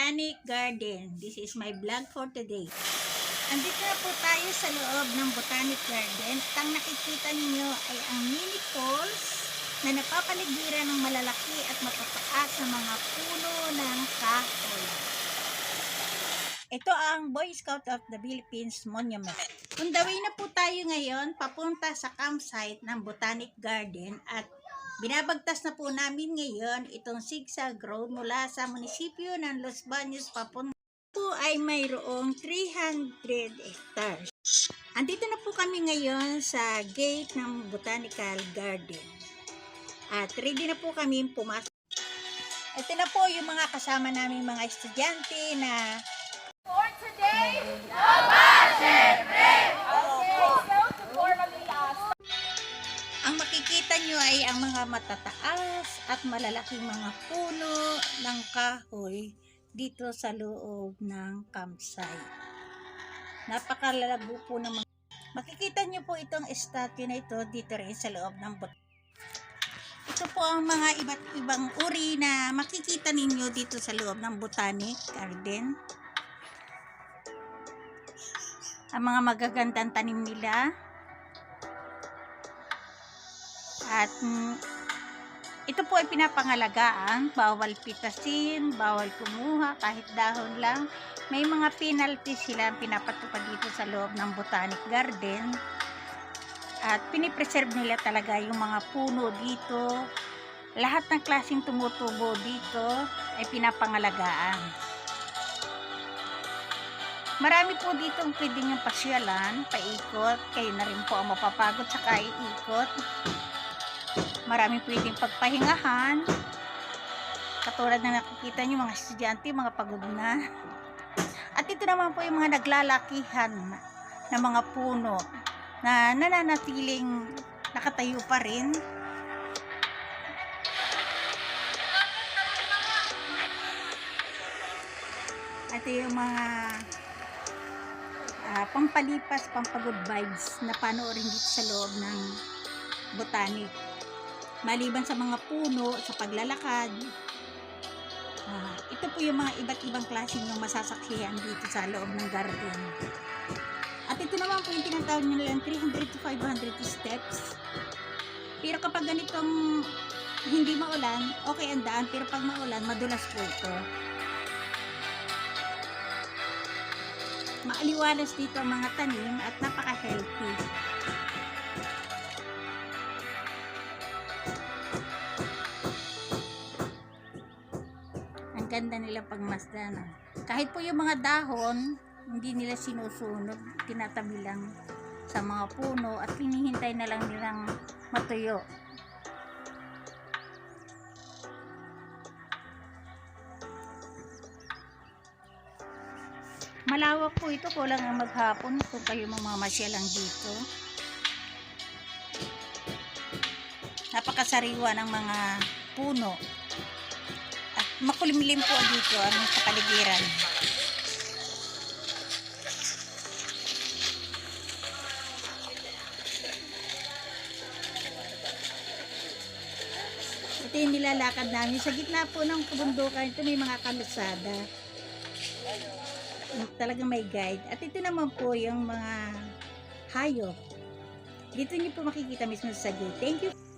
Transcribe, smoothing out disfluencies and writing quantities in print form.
Botanic Garden. This is my vlog for today. Andito na po tayo sa loob ng Botanic Garden. At ang nakikita ninyo ay ang mini falls na napapaligiran ng malalaki at matataas na mga puno ng kahoy. Ito ang Boy Scout of the Philippines Monument. On the way na po tayo ngayon papunta sa campsite ng Botanic Garden at binabagtas na po namin ngayon itong zigzag road mula sa munisipyo ng Los Baños papunta po ay mayroong 300 hectares. Andito na po kami ngayon sa gate ng Botanical Garden. At ready na po kami pumasok. Ito na po yung mga kasama namin mga estudyante na For today, okay, so to formally ang makikita nyo ay ang mga matataas at malalaking mga puno ng kahoy dito sa loob ng campsite. Napakalalago po ng mga... Makikita nyo po itong statue na ito dito rin sa loob ng Ito po ang mga iba't ibang uri na makikita ninyo dito sa loob ng Botanic Garden. Ang mga magagandang tanim nila. At ito po ay pinapangalagaan, bawal pitasin, bawal kumuha, kahit dahon lang. May mga penalty sila pinapatupad dito sa loob ng Botanic Garden. At pinipreserve nila talaga yung mga puno dito. Lahat ng klaseng tumutubo dito ay pinapangalagaan. Marami po dito ang pwede niyong pasyalan, paikot. Kayo na rin po ang mapapagod sa kaiikot. Marami pwedeng pagpahingahan. Katulad na nakikita niyo mga estudyante, mga pagod na. At ito naman po yung mga naglalakihan na mga puno na nananatiling nakatayo pa rin. At yung mga pampalipas, pampagod vibes na panoorin dito sa loob ng Botanic. Maliban sa mga puno, sa paglalakad, ito po yung mga iba't ibang klaseng yung masasaksihan dito sa loob ng garden. At ito naman po yung tinatawag nila 300 to 500 steps. Pero kapag ganitong hindi maulan, okay ang daan. Pero pag maulan, madulas po ito. Maaliwalas dito ang mga tanim at napaka-healthy. Ang ganda nila pagmasdan. Kahit po yung mga dahon, hindi nila sinusunod, tinatabi lang sa mga puno at hinihintay na lang nilang matuyo. Malawak po ito, kulang ang maghapon kung kayo mamamasyal lang dito. Napakasariwa ng mga puno. At makulimlim po dito ang kapaligiran. Ito yung nilalakad namin. Sa gitna po ng kabundukan, ito may mga kalusada. Talagang may guide. At ito naman po yung mga hayop. Dito niyo po makikita mismo sa gate. Thank you.